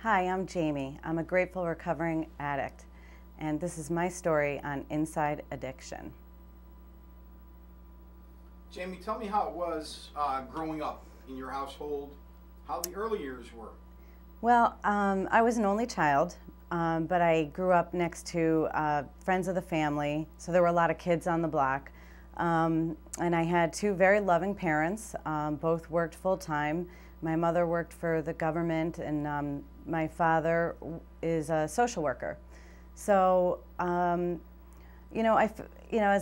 Hi, I'm Jamie. I'm a grateful recovering addict, and this is my story on Inside Addiction. Jamie, tell me how it was growing up in your household, how the early years were. Well, I was an only child, but I grew up next to friends of the family, so there were a lot of kids on the block. And I had two very loving parents, both worked full-time. My mother worked for the government, and my father is a social worker. So, as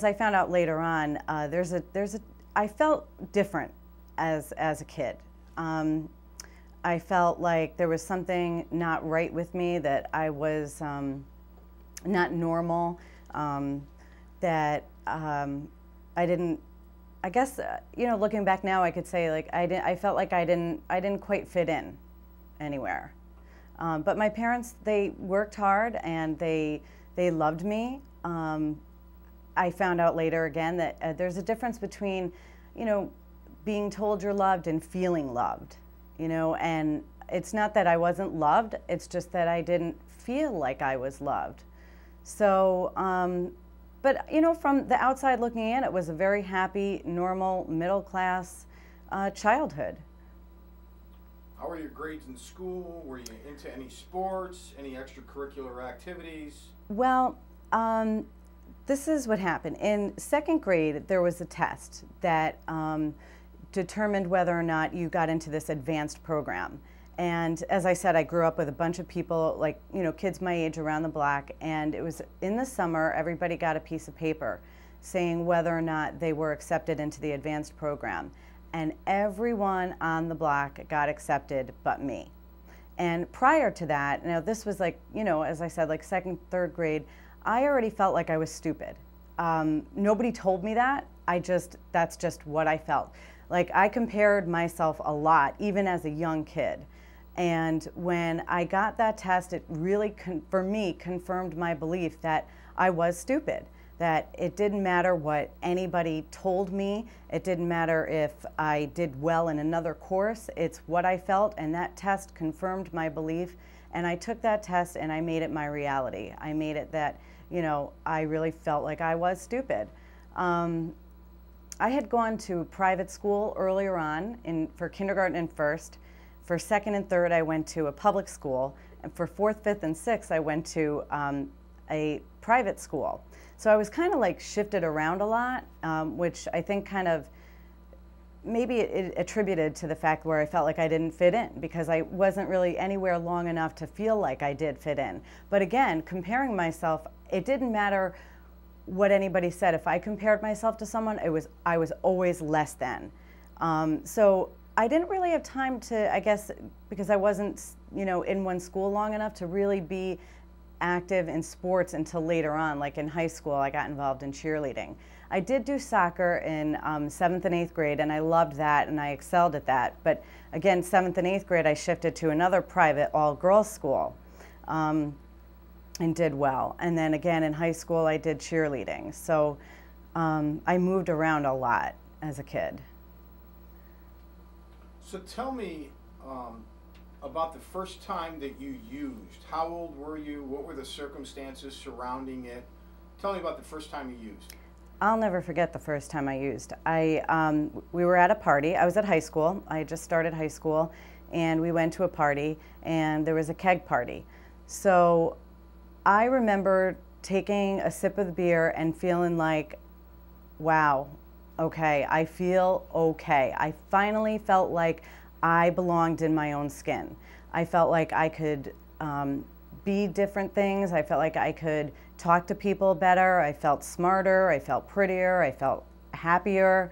I found out later on, I felt different as a kid. I felt like there was something not right with me, that I was not normal, that I didn't. I guess looking back now, I could say like I felt like I didn't quite fit in anywhere. But my parents, they worked hard and they loved me. I found out later again that there's a difference between, being told you're loved and feeling loved. And it's not that I wasn't loved, it's just that I didn't feel like I was loved. So, but from the outside looking in, it was a very happy, normal, middle-class childhood. How were your grades in school? Were you into any sports, any extracurricular activities? Well, this is what happened. In second grade, there was a test that determined whether or not you got into this advanced program. And as I said, I grew up with a bunch of people, like, kids my age around the block, and it was in the summer, everybody got a piece of paper saying whether or not they were accepted into the advanced program. And everyone on the block got accepted but me. And prior to that, now this was like, as I said, like second, third grade, I already felt like I was stupid. Nobody told me that. That's just what I felt. Like, I compared myself a lot, even as a young kid. And when I got that test, it really, for me, confirmed my belief that I was stupid, that it didn't matter what anybody told me. It didn't matter if I did well in another course. It's what I felt, and that test confirmed my belief. And I took that test and I made it my reality. I made it that, I really felt like I was stupid. I had gone to private school earlier on for kindergarten and first. For second and third, I went to a public school. And for fourth, fifth, and sixth, I went to a private school. So I was kind of like shifted around a lot, which I think kind of maybe it attributed to the fact where I felt like I didn't fit in, because I wasn't really anywhere long enough to feel like I did fit in. But again, comparing myself, it didn't matter what anybody said. If I compared myself to someone, I was always less than. So I didn't really have time to, I guess, because I wasn't, in one school long enough to really be active in sports until later on. Like in high school, I got involved in cheerleading. I did do soccer in 7th and 8th grade, and I loved that, and I excelled at that. But again, 7th and 8th grade, I shifted to another private all-girls school. And did well. And then again in high school, I did cheerleading. So I moved around a lot as a kid. So tell me about the first time that you used. How old were you? What were the circumstances surrounding it? Tell me about the first time you used. I'll never forget the first time I used. We were at a party. I was at high school. I had just started high school, and we went to a party, and there was a keg party. So I remember taking a sip of the beer and feeling like, wow, okay, I feel okay. I finally felt like I belonged in my own skin. I felt like I could be different things. I felt like I could talk to people better. I felt smarter. I felt prettier. I felt happier.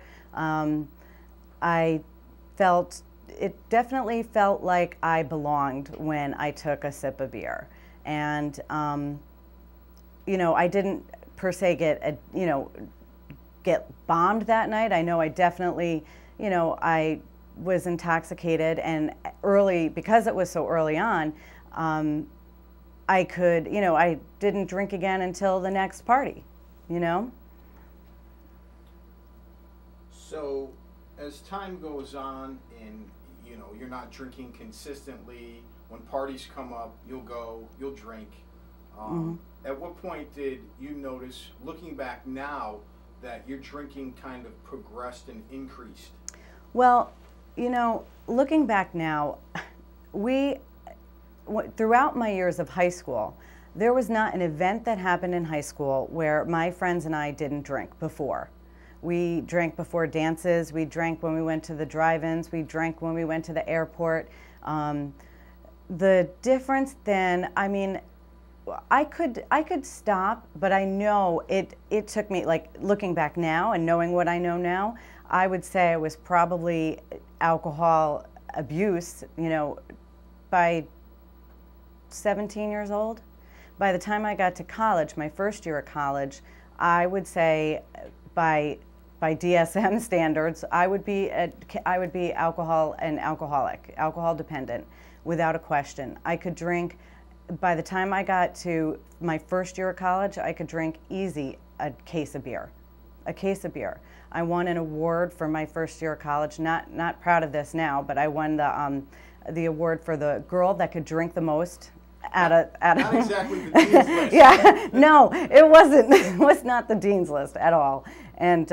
It definitely felt like I belonged when I took a sip of beer. And, I didn't per se get bombed that night. I know I definitely, I was intoxicated, and because it was so early on, I didn't drink again until the next party, So as time goes on and you're not drinking consistently, when parties come up, you'll go, you'll drink. At what point did you notice, looking back now, that your drinking kind of progressed and increased? Well, you know, looking back now, throughout my years of high school, there was not an event that happened in high school where my friends and I didn't drink before. We drank before dances, we drank when we went to the drive-ins, we drank when we went to the airport. The difference then, I mean, I could stop, but I know it took me, like looking back now and knowing what I know now, I would say it was probably alcohol abuse, you know, by 17 years old. By the time I got to college, my first year of college, I would say by DSM standards, I would be alcohol dependent, without a question. I could drink. By the time I got to my first year of college, I could drink easy a case of beer. A case of beer. I won an award for my first year of college. Not proud of this now, but I won the award for the girl that could drink the most. Not exactly the dean's list. Yeah, no, it wasn't. It was not the dean's list at all. And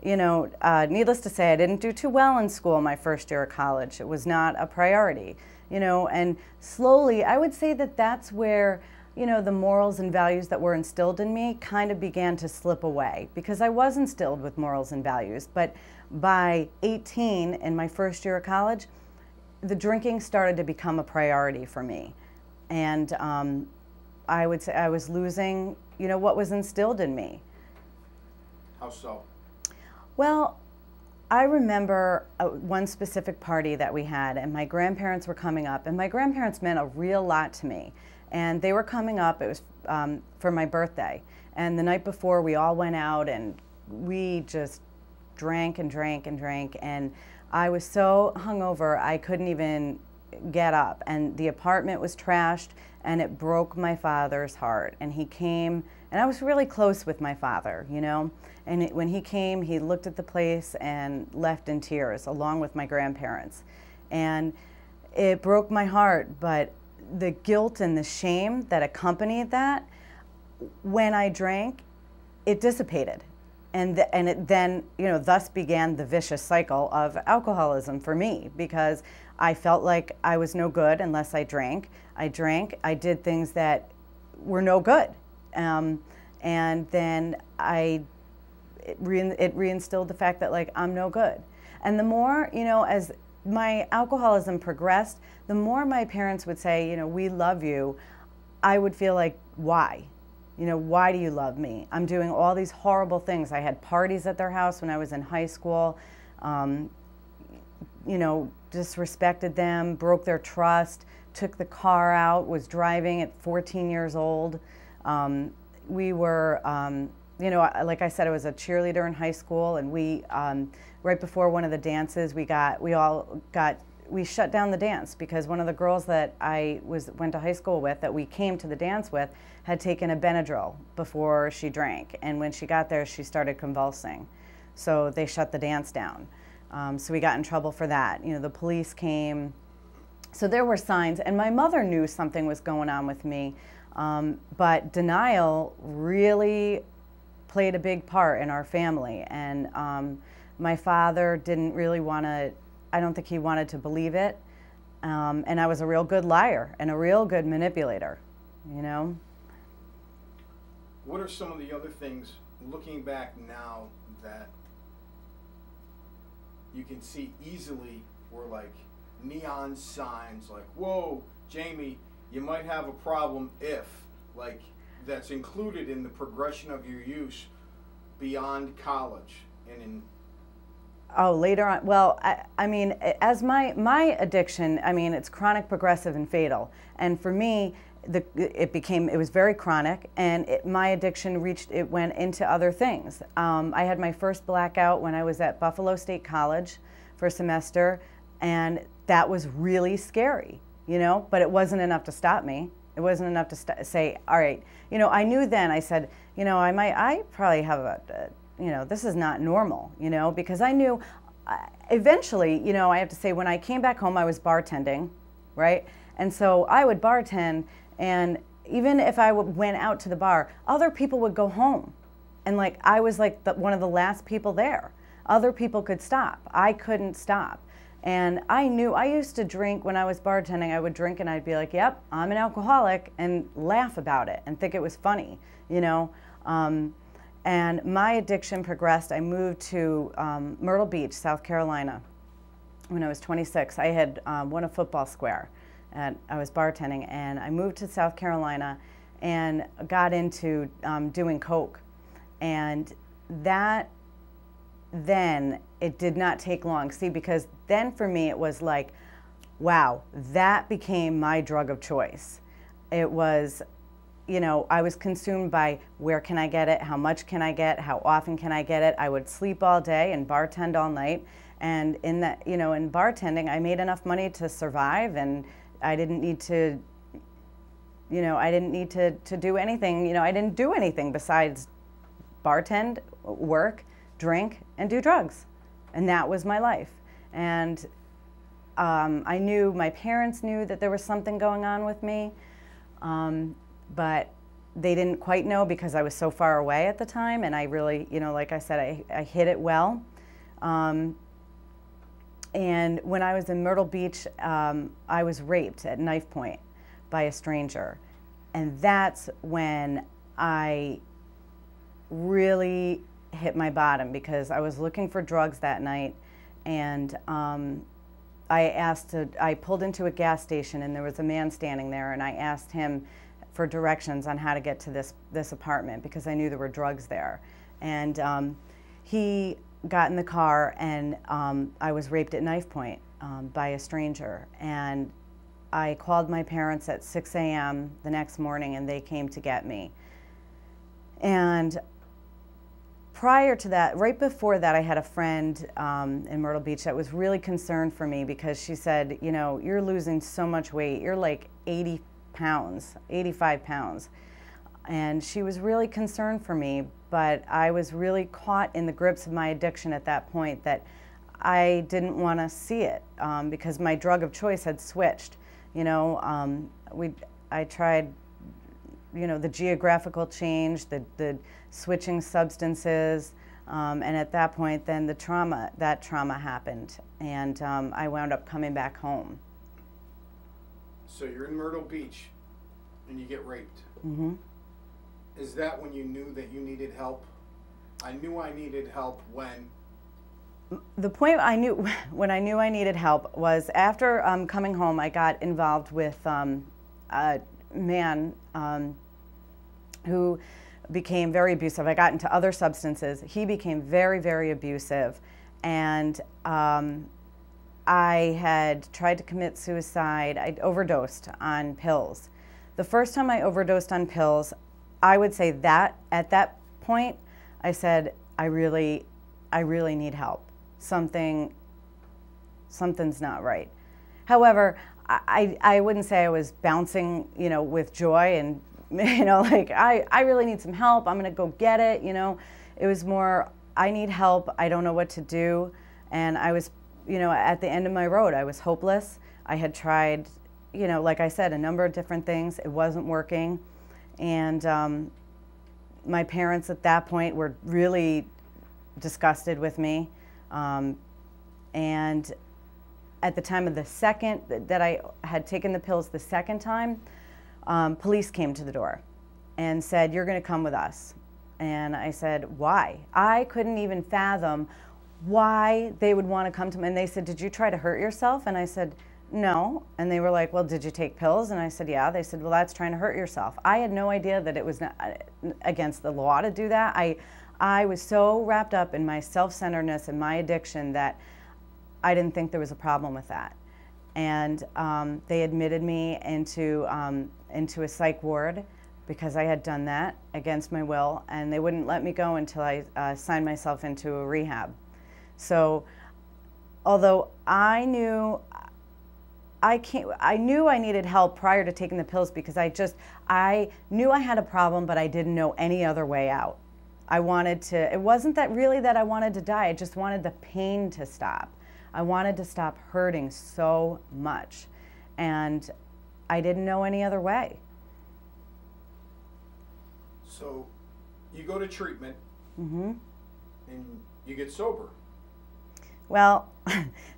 you know, needless to say, I didn't do too well in school my first year of college. It was not a priority. You know, and slowly, I would say that that's where, you know, the morals and values that were instilled in me kind of began to slip away, because I was instilled with morals and values. But by 18, in my first year of college, the drinking started to become a priority for me. And I would say I was losing, you know, what was instilled in me. How so? Well, I remember one specific party that we had, and my grandparents were coming up, and my grandparents meant a real lot to me. And they were coming up, it was for my birthday. And the night before, we all went out, and we just drank and drank and drank, and I was so hungover, I couldn't even get up. And the apartment was trashed, and it broke my father's heart. And he came, and I was really close with my father, you know. And when he came, he looked at the place and left in tears, along with my grandparents. And it broke my heart, but the guilt and the shame that accompanied that, when I drank, it dissipated. And it then, you know, thus began the vicious cycle of alcoholism for me, because I felt like I was no good unless I drank. I drank, I did things that were no good. And then it reinstilled the fact that, like, I'm no good. And the more, you know, as my alcoholism progressed, the more my parents would say, you know, we love you, I would feel like, why? You know, why do you love me? I'm doing all these horrible things. I had parties at their house when I was in high school, you know, disrespected them, broke their trust, took the car out, was driving at 14 years old. We were, you know, like I said, I was a cheerleader in high school, and we, right before one of the dances, we shut down the dance because one of the girls that I went to high school with, that we came to the dance with, had taken a Benadryl before she drank, and when she got there, she started convulsing. So they shut the dance down. So we got in trouble for that. You know, the police came. So there were signs, and my mother knew something was going on with me, but denial really played a big part in our family. And my father didn't really want to, I don't think he wanted to believe it. And I was a real good liar and a real good manipulator, you know. What are some of the other things, looking back now, that you can see easily were like neon signs, like, whoa, Jamie, you might have a problem if, like, that's included in the progression of your use beyond college and in... Oh, later on. Well, I mean, as my addiction, I mean, it's chronic, progressive, and fatal. And for me, it was very chronic, and my addiction went into other things. I had my first blackout when I was at Buffalo State College for a semester, and that was really scary, you know, but it wasn't enough to stop me. It wasn't enough to say, all right, you know, I knew then, I said, you know, I probably have you know, this is not normal, you know, because I knew eventually, you know, I have to say, when I came back home, I was bartending, right? And so I would bartend, and even if I went out to the bar, other people would go home. And like I was like one of the last people there. Other people could stop. I couldn't stop. And I knew, I used to drink when I was bartending. I would drink and I'd be like, yep, I'm an alcoholic, and laugh about it and think it was funny, you know. And my addiction progressed. I moved to Myrtle Beach, South Carolina, when I was 26. I had won a football square, and I was bartending, and I moved to South Carolina and got into doing coke. And that, then it did not take long. See, because then for me it was like, wow, that became my drug of choice. It was, you know, I was consumed by where can I get it, how much can I get, how often can I get it. I would sleep all day and bartend all night. And in that, you know, in bartending, I made enough money to survive, and I didn't need to, you know, I didn't need to do anything. You know, I didn't do anything besides bartend, work, drink, and do drugs. And that was my life. And I knew, my parents knew that there was something going on with me, but they didn't quite know because I was so far away at the time, and I really, you know, like I said, I hid it well. And when I was in Myrtle Beach, I was raped at knife point by a stranger. And that's when I really hit my bottom, because I was looking for drugs that night, and I pulled into a gas station, and there was a man standing there, and I asked him for directions on how to get to this apartment, because I knew there were drugs there. And he got in the car, and I was raped at knife point by a stranger. And I called my parents at 6 a.m. the next morning, and they came to get me. And prior to that, right before that, I had a friend in Myrtle Beach that was really concerned for me, because she said, you know, you're losing so much weight. You're like 80 pounds, 85 pounds. And she was really concerned for me, but I was really caught in the grips of my addiction at that point, that I didn't want to see it, because my drug of choice had switched. You know, I tried, you know, the geographical change, the switching substances, and at that point, then that trauma happened, and I wound up coming back home. So you're in Myrtle Beach, and you get raped. Mm-hmm. Is that when you knew that you needed help? I knew I needed help when? The point when I knew I needed help was after coming home. I got involved with a man who became very abusive. I got into other substances. He became very, very abusive, and I had tried to commit suicide. I'd overdosed on pills. The first time I overdosed on pills, I would say that at that point, I said, I really need help. Something's not right. However, I wouldn't say I was bouncing, you know, with joy and, you know, like, I really need some help. I'm going to go get it, you know. It was more, I need help. I don't know what to do. And I was, you know, at the end of my road. I was hopeless. I had tried, you know, like I said, a number of different things. It wasn't working. And my parents at that point were really disgusted with me. And at the time of the second that I had taken the pills the second time, police came to the door and said, you're going to come with us. And I said, why? I couldn't even fathom why they would want to come to me. And they said, did you try to hurt yourself? And I said, no. And they were like, well, did you take pills? And I said, yeah. They said, well, that's trying to hurt yourself. I had no idea that it was not against the law to do that. I was so wrapped up in my self-centeredness and my addiction that I didn't think there was a problem with that. And they admitted me into a psych ward because I had done that against my will, and they wouldn't let me go until I signed myself into a rehab. So although I knew I needed help prior to taking the pills, because I knew I had a problem, but I didn't know any other way out. It wasn't that really that I wanted to die, I just wanted the pain to stop. I wanted to stop hurting so much. and I didn't know any other way. So you go to treatment Mm-hmm. and you get sober. Well,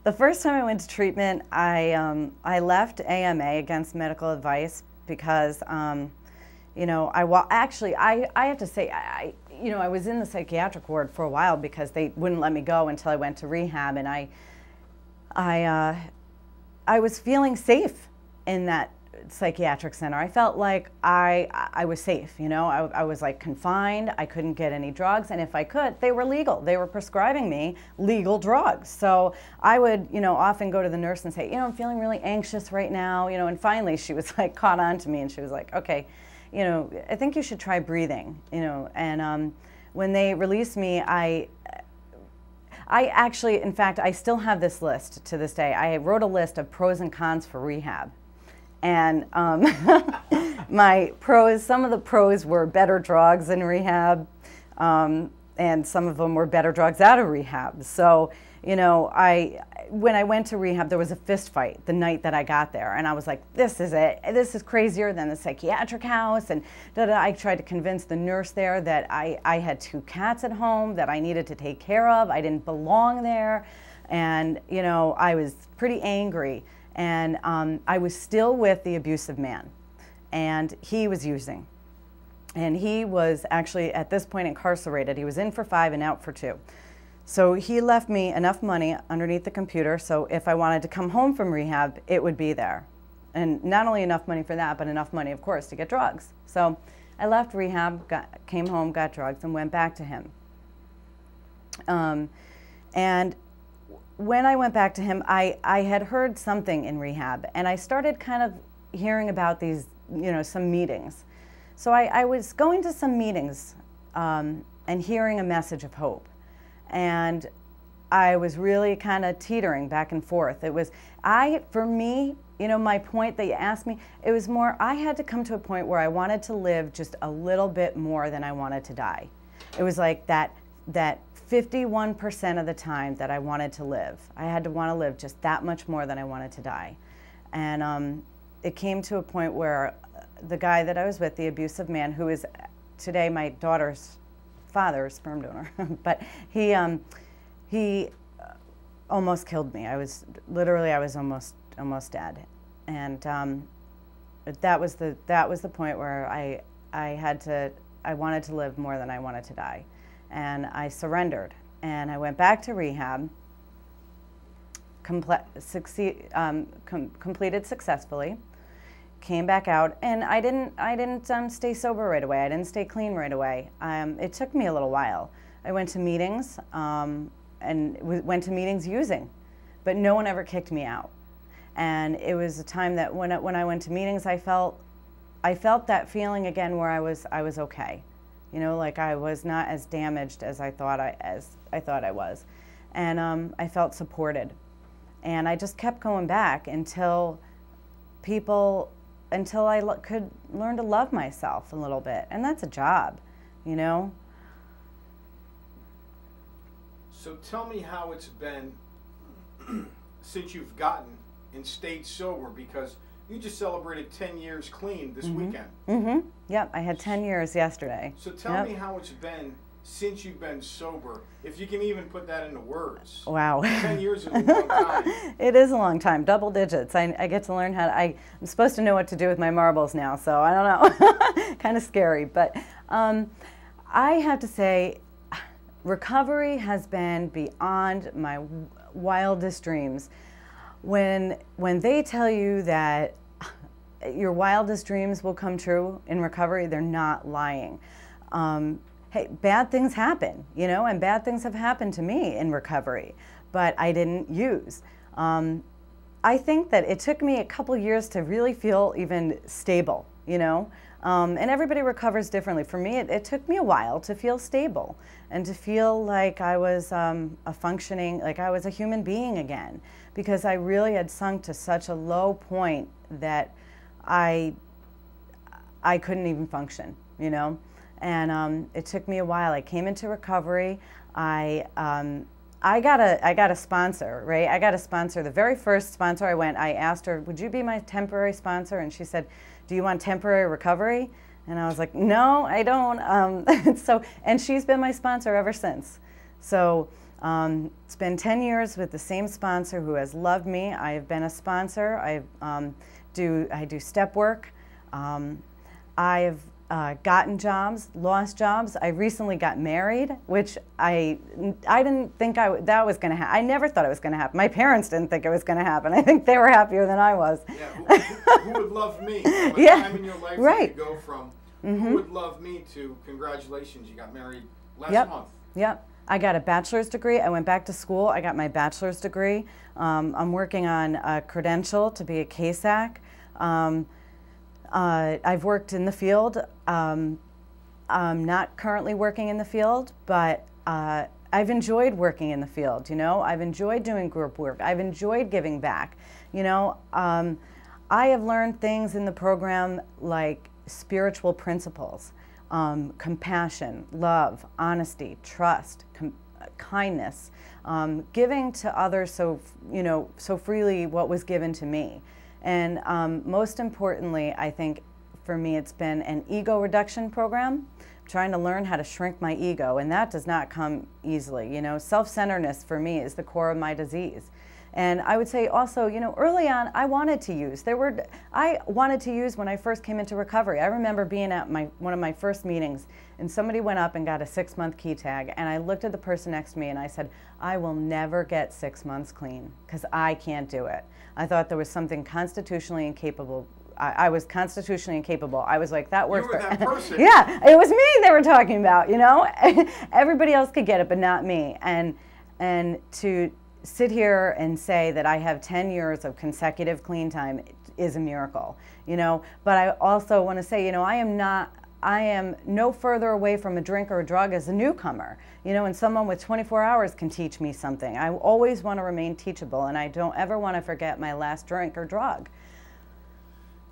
the first time I went to treatment, I left AMA against medical advice because, you know, I have to say, you know, I was in the psychiatric ward for a while because they wouldn't let me go until I went to rehab, and I was feeling safe in that psychiatric center. I felt like I was safe, you know. I was like confined. I couldn't get any drugs, and if I could, they were legal. They were prescribing me legal drugs. So I would, you know, often go to the nurse and say, you know, I'm feeling really anxious right now, you know, and finally she was like caught on to me, and she was like, okay, you know, I think you should try breathing, you know. And when they released me, I actually, in fact, I still have this list to this day. I wrote a list of pros and cons for rehab. And my pros, some of the pros were better drugs in rehab, and some of them were better drugs out of rehab. So, you know, when I went to rehab, there was a fist fight the night that I got there, and I was like, this is it. This is crazier than the psychiatric house. And I tried to convince the nurse there that I had 2 cats at home that I needed to take care of. I didn't belong there. And, you know, I was pretty angry. And I was still with the abusive man, and he was using. And he was actually, at this point, incarcerated. He was in for 5 and out for 2. So he left me enough money underneath the computer, so if I wanted to come home from rehab, it would be there. And not only enough money for that, but enough money, of course, to get drugs. So I left rehab, came home, got drugs, and went back to him. And when I went back to him, I had heard something in rehab, and I started kind of hearing about these, you know, some meetings. So I was going to some meetings and hearing a message of hope. And I was really kind of teetering back and forth. It was, for me, you know, my point that you asked me, it was more, I had to come to a point where I wanted to live just a little bit more than I wanted to die. It was like that 51% of the time that I wanted to live. I had to want to live just that much more than I wanted to die. And it came to a point where the guy that I was with, the abusive man, who is today my daughter's father, sperm donor, but he almost killed me. I was almost dead. And that was the point where I wanted to live more than I wanted to die. And I surrendered, and I went back to rehab, completed successfully, came back out, and I didn't stay sober right away. I didn't stay clean right away. It took me a little while. I went to meetings and went to meetings using, but no one ever kicked me out. And it was a time that when I went to meetings, I felt that feeling again where I was okay. You know, like I was not as damaged as I thought I was, and I felt supported, and I just kept going back until I could learn to love myself a little bit, and that's a job, you know. So tell me how it's been since you've gotten and stayed sober, because you just celebrated 10 years clean this weekend. Mm-hmm. Yep, I had 10 years yesterday. So tell me how it's been since you've been sober, if you can even put that into words. Wow. 10 years is a long time. It is a long time, double digits. I get to learn I'm supposed to know what to do with my marbles now, so I don't know. Kind of scary, but I have to say, recovery has been beyond my wildest dreams. When they tell you that your wildest dreams will come true in recovery, they're not lying. Hey, bad things happen, you know, and bad things have happened to me in recovery, but I didn't use. I think that it took me a couple years to really feel even stable, you know, and everybody recovers differently. For me, it took me a while to feel stable and to feel like I was like I was a human being again, because I really had sunk to such a low point that I couldn't even function, you know. And it took me a while. I came into recovery. I I got a sponsor, right? I got a sponsor. The very first sponsor I went, I asked her, would you be my temporary sponsor? And she said, do you want temporary recovery? And I was like, no, I don't. And she's been my sponsor ever since. So it's been 10 years with the same sponsor who has loved me. I have been a sponsor. I do step work. I've gotten jobs, lost jobs. I recently got married, which I didn't think that was going to happen. I never thought it was going to happen. My parents didn't think it was going to happen. I think they were happier than I was. Yeah, who would love me? From a time in your life right. you go from who would love me to congratulations, you got married last month. Yep. I got a bachelor's degree. I went back to school. I got my bachelor's degree. I'm working on a credential to be a CASAC. I've worked in the field. I'm not currently working in the field, but I've enjoyed working in the field, you know. I've enjoyed doing group work. I've enjoyed giving back. You know, I have learned things in the program like spiritual principles, compassion, love, honesty, trust, kindness, giving to others so freely what was given to me. And most importantly, I think for me it's been an ego reduction program. I'm trying to learn how to shrink my ego, and that does not come easily. You know, self-centeredness for me is the core of my disease. And I would say also, you know, early on I wanted to use. I wanted to use when I first came into recovery. I remember being at one of my first meetings, and somebody went up and got a 6-month key tag, and I looked at the person next to me and I said, I will never get 6 months clean because I can't do it. I thought there was something constitutionally incapable. I was constitutionally incapable. I was like, that works. You were that person. Yeah, it was me they were talking about, you know. Everybody else could get it, but not me. And to sit here and say that I have 10 years of consecutive clean time is a miracle, you know. But I also want to say, you know, I am no further away from a drink or a drug as a newcomer, you know, and someone with 24 hours can teach me something. I always want to remain teachable, and I don't ever want to forget my last drink or drug.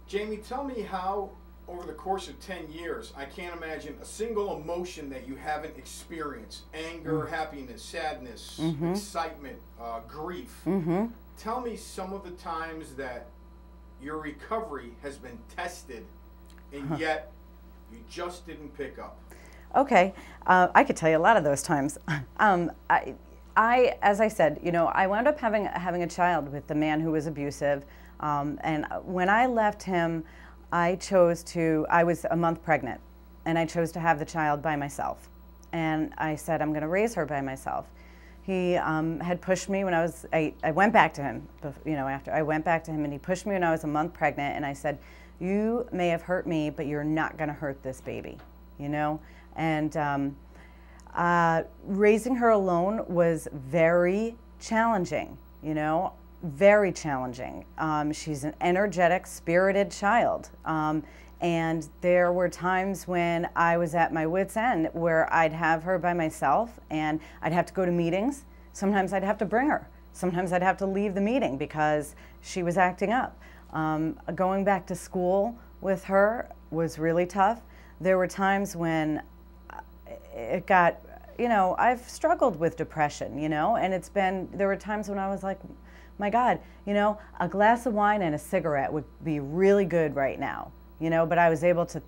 Jamie, tell me how, over the course of 10 years, I can't imagine a single emotion that you haven't experienced. Anger, happiness, sadness, excitement, grief. Tell me some of the times that your recovery has been tested and yet you just didn't pick up. Okay, I could tell you a lot of those times. As I said, you know, I wound up having a child with the man who was abusive, and when I left him, I was a month pregnant, and I chose to have the child by myself. And I said, I'm going to raise her by myself. He had pushed me when I went back to him, you know, after I went back to him, and he pushed me when I was a month pregnant, and I said, you may have hurt me, but you're not going to hurt this baby, you know? And raising her alone was very challenging, you know, very challenging. She's an energetic, spirited child. And there were times when I was at my wit's end where I'd have her by myself and I'd have to go to meetings. Sometimes I'd have to bring her. Sometimes I'd have to leave the meeting because she was acting up. Going back to school with her was really tough. There were times when it got, you know, I've struggled with depression, you know, and there were times when I was like, my God, you know, a glass of wine and a cigarette would be really good right now, you know, but I was able to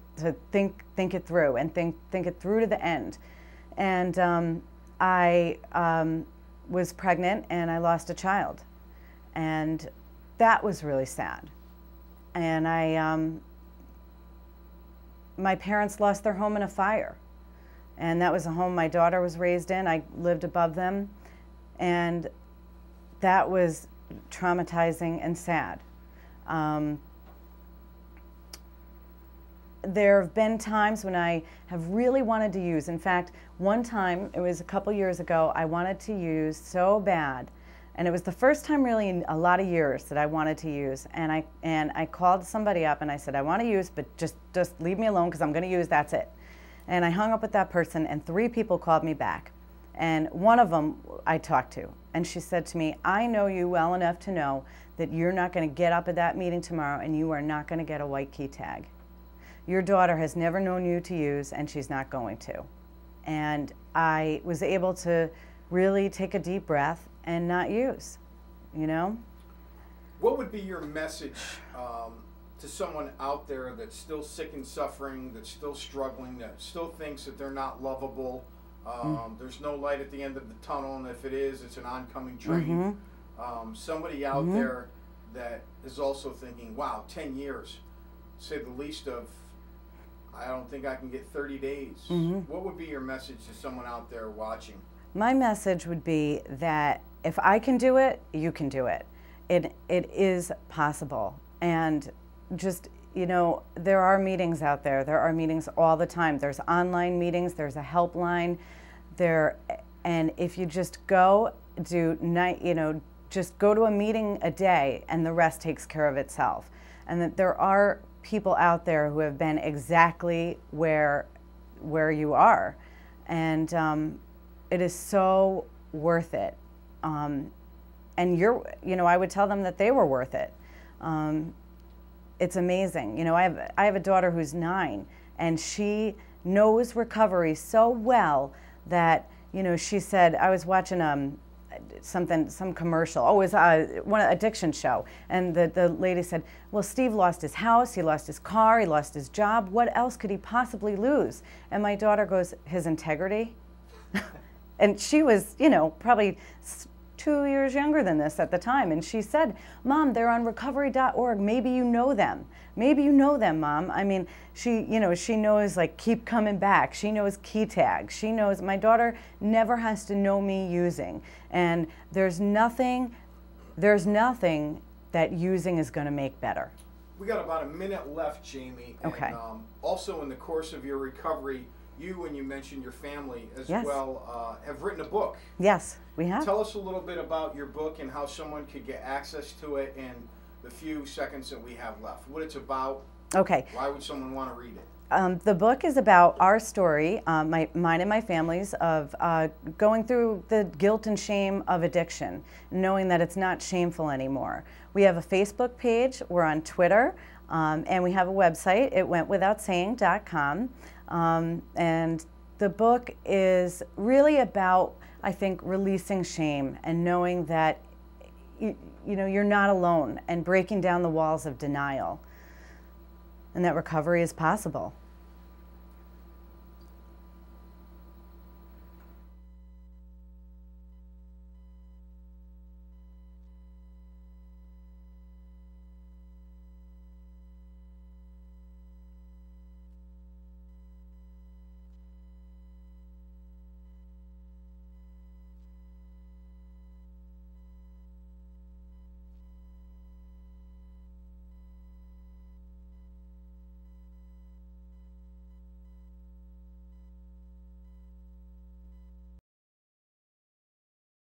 think it through and think it through to the end. And I was pregnant and I lost a child, and that was really sad. And my parents lost their home in a fire, and that was a home my daughter was raised in. I lived above them, and that was traumatizing and sad. There have been times when I have really wanted to use. In fact, one time, it was a couple years ago, I wanted to use so bad. And it was the first time really in a lot of years that I wanted to use. And I called somebody up and I said, I want to use, but just leave me alone because I'm going to use, that's it. And I hung up with that person, and 3 people called me back. And one of them I talked to. And she said to me, I know you well enough to know that you're not going to get up at that meeting tomorrow and you are not going to get a white key tag. Your daughter has never known you to use, and she's not going to. And I was able to really take a deep breath and not use, you know? What would be your message to someone out there that's still sick and suffering, that's still struggling, that still thinks that they're not lovable? There's no light at the end of the tunnel, and if it is, it's an oncoming train. Somebody out there that is also thinking, wow, 10 years, say the least of, I don't think I can get 30 days. What would be your message to someone out there watching? My message would be that if I can do it, you can do it. It is possible. And just, you know, there are meetings out there. There are meetings all the time. There's online meetings. There's a helpline there. And if you just go just go to a meeting a day and the rest takes care of itself. And that there are people out there who have been exactly where you are. And it is so worth it. And I would tell them that they were worth it. It's amazing. You know, I have a daughter who's 9, and she knows recovery so well that, you know, she said, I was watching some commercial. Oh, it was one addiction show, and the lady said, well, Steve lost his house, he lost his car, he lost his job. What else could he possibly lose? And my daughter goes, his integrity. And she was, you know, probably 2 years younger than this at the time. And she said, Mom, they're on recovery.org. Maybe you know them. Maybe you know them, Mom. I mean, she knows, like, keep coming back. She knows key tags. She knows, my daughter never has to know me using. And there's nothing that using is going to make better. We got about a minute left, Jamie. Okay. And also in the course of your recovery, you, and you mentioned your family as well, have written a book. Yes, we have. Tell us a little bit about your book and how someone could get access to it in the few seconds that we have left. What it's about. Okay. Why would someone want to read it? The book is about our story, mine and my family's, of going through the guilt and shame of addiction, knowing that it's not shameful anymore. We have a Facebook page, we're on Twitter, and we have a website, itwentwithoutsaying.com. And the book is really about, I think, releasing shame and knowing that you're not alone, and breaking down the walls of denial, and that recovery is possible.